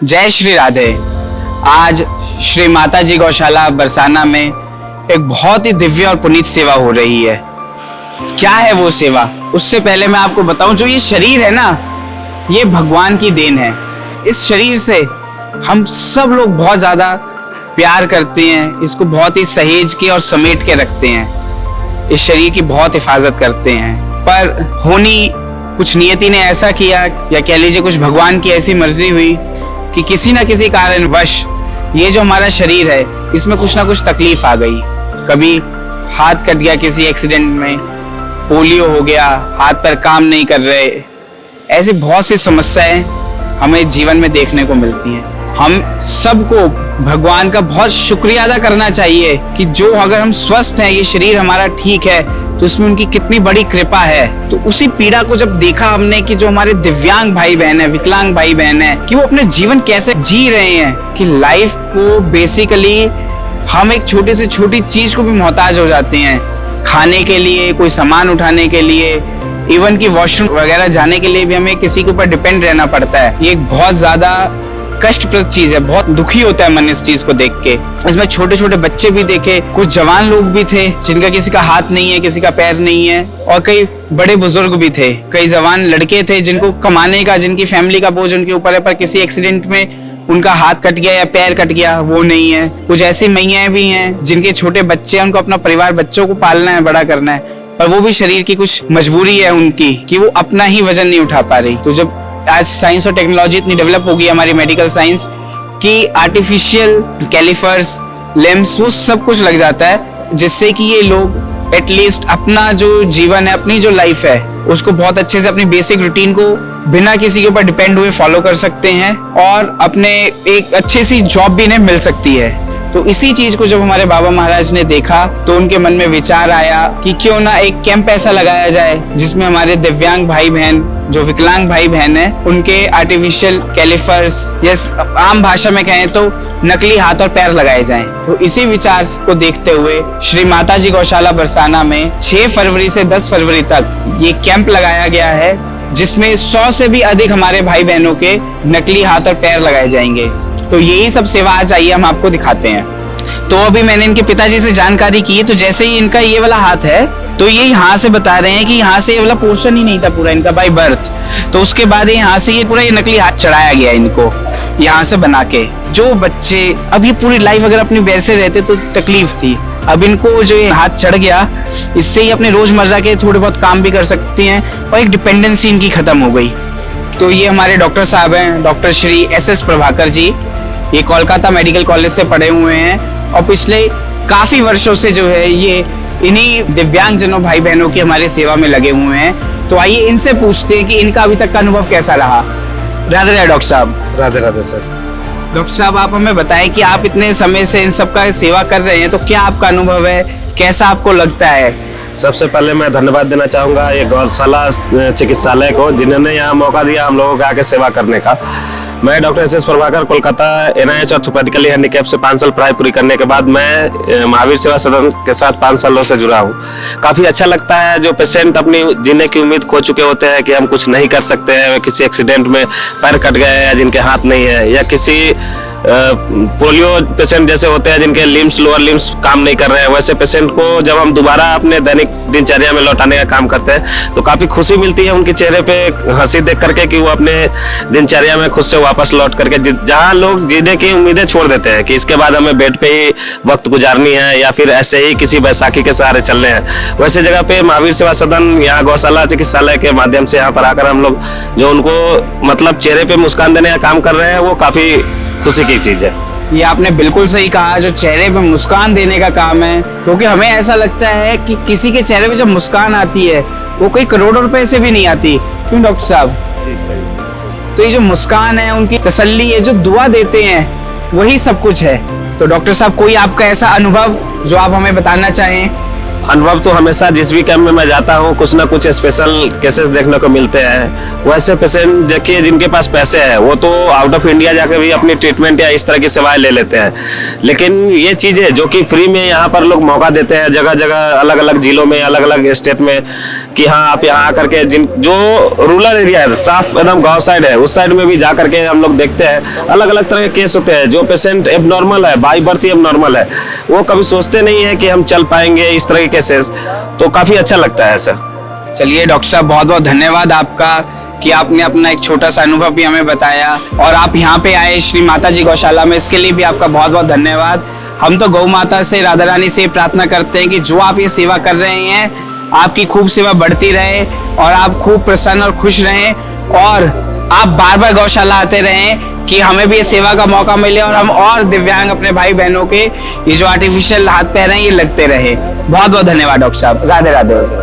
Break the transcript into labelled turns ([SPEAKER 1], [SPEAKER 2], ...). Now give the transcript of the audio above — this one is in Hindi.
[SPEAKER 1] जय श्री राधे। आज श्री माता जी गौशाला बरसाना में एक बहुत ही दिव्य और पुनीत सेवा हो रही है। क्या है वो सेवा, उससे पहले मैं आपको बताऊं, जो ये शरीर है ना, ये भगवान की देन है। इस शरीर से हम सब लोग बहुत ज्यादा प्यार करते हैं, इसको बहुत ही सहेज के और समेट के रखते हैं, इस शरीर की बहुत हिफाजत करते हैं। पर होनी कुछ नियति ने ऐसा किया, या कह लीजिए कुछ भगवान की ऐसी मर्जी हुई कि किसी ना किसी कारणवश ये जो हमारा शरीर है, इसमें कुछ ना कुछ तकलीफ आ गई। कभी हाथ कट गया किसी एक्सीडेंट में, पोलियो हो गया, हाथ पैर काम नहीं कर रहे, ऐसी बहुत सी समस्याएं हमें जीवन में देखने को मिलती हैं। हम सबको भगवान का बहुत शुक्रिया अदा करना चाहिए कि जो अगर हम स्वस्थ हैं, ये शरीर हमारा ठीक है, तो उसमें उनकी कितनी बड़ी कृपा है। तो उसी पीड़ा को जब देखा हमने कि जो हमारे दिव्यांग भाई बहन है, विकलांग भाई बहन है, कि वो अपने जीवन कैसे जी रहे हैं, कि लाइफ को बेसिकली हम एक छोटी से छोटी चीज को भी मोहताज हो जाते हैं, खाने के लिए, कोई सामान उठाने के लिए, इवन कि वॉशरूम वगैरह जाने के लिए भी हमें किसी के ऊपर डिपेंड रहना पड़ता है। ये एक बहुत ज्यादा कष्टप्रद चीज है, बहुत दुखी होता है मन इस चीज को देख के। इसमें छोटे छोटे बच्चे भी देखे, कुछ जवान लोग भी थे जिनका किसी का हाथ नहीं है, किसी का पैर नहीं है, और कई बड़े बुजुर्ग भी थे, कई जवान लड़के थे जिनको कमाने का, जिनकी फैमिली का बोझ उनके ऊपर है, पर किसी एक्सीडेंट में उनका हाथ कट गया या पैर कट गया, वो नहीं है। कुछ ऐसी मैयां भी हैं जिनके छोटे बच्चे हैं, उनको अपना परिवार, बच्चों को पालना है, बड़ा करना है, पर वो भी शरीर की कुछ मजबूरी है उनकी कि वो अपना ही वजन नहीं उठा पा रही। तो जब आज साइंस और टेक्नोलॉजी इतनी डेवलप हो गई, हमारी मेडिकल साइंस, कि आर्टिफिशियल कैलिपर्स, लिम्स, वो सब कुछ लग जाता है, जिससे कि ये लोग एटलीस्ट अपना जो जीवन है, अपनी जो लाइफ है, उसको बहुत अच्छे से, अपनी बेसिक रूटीन को बिना किसी के ऊपर डिपेंड हुए फॉलो कर सकते हैं, और अपने एक अच्छी सी जॉब भी इन्हें मिल सकती है। तो इसी चीज को जब हमारे बाबा महाराज ने देखा, तो उनके मन में विचार आया कि क्यों ना एक कैंप ऐसा लगाया जाए जिसमें हमारे दिव्यांग भाई बहन, जो विकलांग भाई बहन है, उनके आर्टिफिशियल कैलिपर्स, या आम भाषा में कहें तो नकली हाथ और पैर लगाए जाएं। तो इसी विचार को देखते हुए श्री माता जी गौशाला बरसाना में 6 फरवरी से 10 फरवरी तक ये कैंप लगाया गया है, जिसमें 100 से भी अधिक हमारे भाई बहनों के नकली हाथ और पैर लगाए जाएंगे। तो यही सब सेवा आज आइए हम आपको दिखाते हैं। तो अभी मैंने इनके पिताजी से जानकारी की, तो जैसे ही इनका ये वाला हाथ है, तो ये यहाँ से बता रहे हैं कि यहाँ से ये वाला पोर्शन ही नहीं था पूरा इनका बाय बर्थ, तो उसके बाद यहाँ से ये पूरा ये नकली हाथ चढ़ाया गया इनको, यहाँ से बना के। जो बच्चे अब ये पूरी लाइफ अगर अपनी वैसे रहते तो तकलीफ थी, अब इनको जो ये हाथ चढ़ गया, इससे ही अपने रोजमर्रा के थोड़े बहुत काम भी कर सकती हैं, और एक डिपेंडेंसी इनकी खत्म हो गई। तो ये हमारे डॉक्टर साहब हैं, डॉक्टर श्री SS प्रभाकर जी, ये कोलकाता मेडिकल कॉलेज से पढ़े हुए हैं, और पिछले काफी वर्षों से जो है ये इन्हीं दिव्यांगजनों भाई बहनों की हमारी सेवा में लगे हुए हैं। तो आइए इनसे पूछते हैं कि इनका अभी तक का अनुभव कैसा रहा। राधे राधे डॉक्टर साहब।
[SPEAKER 2] राधे राधे सर।
[SPEAKER 1] डॉक्टर साहब, आप हमें बताएं कि आप इतने समय से इन सब का सेवा कर रहे हैं, तो क्या आपका अनुभव है, कैसा आपको लगता है?
[SPEAKER 2] सबसे पहले मैं धन्यवाद देना चाहूँगा ये गौशाला चिकित्सालय को, जिन्होंने यहाँ मौका दिया हम लोगों को आके सेवा करने का। मैं doctor SS Prabhakar, Kolkata NIH orthopaedically handicap से 5 साल पढ़ाई पूरी करने के बाद मैं महावीर सेवा सदन के साथ 5 सालों से जुड़ा हूँ। काफ़ी अच्छा लगता है जो पेशेंट अपनी जीने की उम्मीद खो चुके होते हैं कि हम कुछ नहीं कर सकते हैं, किसी एक्सीडेंट में पैर कट गए या जिनके हाथ नहीं है, या किसी पोलियो पेशेंट जैसे होते हैं जिनके लिम्स, लोअर लिम्स काम नहीं कर रहे हैं, वैसे पेशेंट को जब हम दोबारा अपने दैनिक दिनचर्या में लौटाने का काम करते हैं, तो काफ़ी खुशी मिलती है उनके चेहरे पे हंसी देख करके कि वो अपने दिनचर्या में खुद से वापस लौट करके, जहाँ लोग जीने की उम्मीदें छोड़ देते हैं कि इसके बाद हमें बेड पे ही वक्त गुजारनी है या फिर ऐसे ही किसी बैसाखी के सहारे चलने हैं, वैसे जगह पे महावीर सेवा सदन यहाँ गौशाला चिकित्सालय के माध्यम से यहाँ पर आकर हम लोग जो उनको मतलब चेहरे पे मुस्कान देने का काम कर रहे हैं, वो काफ़ी खुशी की चीज है।
[SPEAKER 1] ये आपने बिल्कुल सही कहा, जो चेहरे पे मुस्कान देने का काम है, क्योंकि हमें ऐसा लगता है कि किसी के चेहरे पे जब मुस्कान आती है, वो कोई करोड़ों रुपए से भी नहीं आती। क्यों डॉक्टर साहब? तो ये जो मुस्कान है, उनकी तसल्ली है, जो दुआ देते हैं, वही सब कुछ है। तो डॉक्टर साहब, कोई आपका ऐसा अनुभव जो आप हमें बताना चाहें?
[SPEAKER 2] अनुभव तो हमेशा जिस भी कैंप में मैं जाता हूँ कुछ ना कुछ स्पेशल केसेस देखने को मिलते हैं। वैसे पेशेंट देखिए जिनके पास पैसे हैं वो तो आउट ऑफ इंडिया जाकर भी अपनी ट्रीटमेंट या इस तरह की सेवाएं ले लेते हैं, लेकिन ये चीज़ें जो कि फ्री में यहाँ पर लोग मौका देते हैं जगह जगह अलग अलग जिलों में अलग अलग स्टेट में कि हाँ आप यहाँ आकर के जिन जो रूरल एरिया है साफ एकदम गाँव साइड है उस साइड में भी जा करके हम लोग देखते हैं अलग अलग तरह के केस होते हैं। जो पेशेंट एबनॉर्मल है बाई बर्थ ही एबनॉर्मल है वो कभी सोचते नहीं है कि हम चल पाएंगे इस तरह के केसेस, तो काफ़ी अच्छा लगता है सर।
[SPEAKER 1] चलिए डॉक्टर साहब बहुत बहुत धन्यवाद आपका कि आपने अपना एक छोटा सा अनुभव भी हमें बताया और आप यहाँ पे आए श्री माता जी गौशाला में, इसके लिए भी आपका बहुत बहुत धन्यवाद। हम तो गौ माता से राधा रानी से प्रार्थना करते हैं कि जो आप ये सेवा कर रहे हैं आपकी खूब सेवा बढ़ती रहे और आप खूब प्रसन्न और खुश रहें और आप बार बार गौशाला आते रहें कि हमें भी ये सेवा का मौका मिले और हम और दिव्यांग अपने भाई बहनों के ये जो आर्टिफिशियल हाथ पैर हैं ये लगते रहे। बहुत बहुत धन्यवाद डॉक्टर साहब। राधे राधे।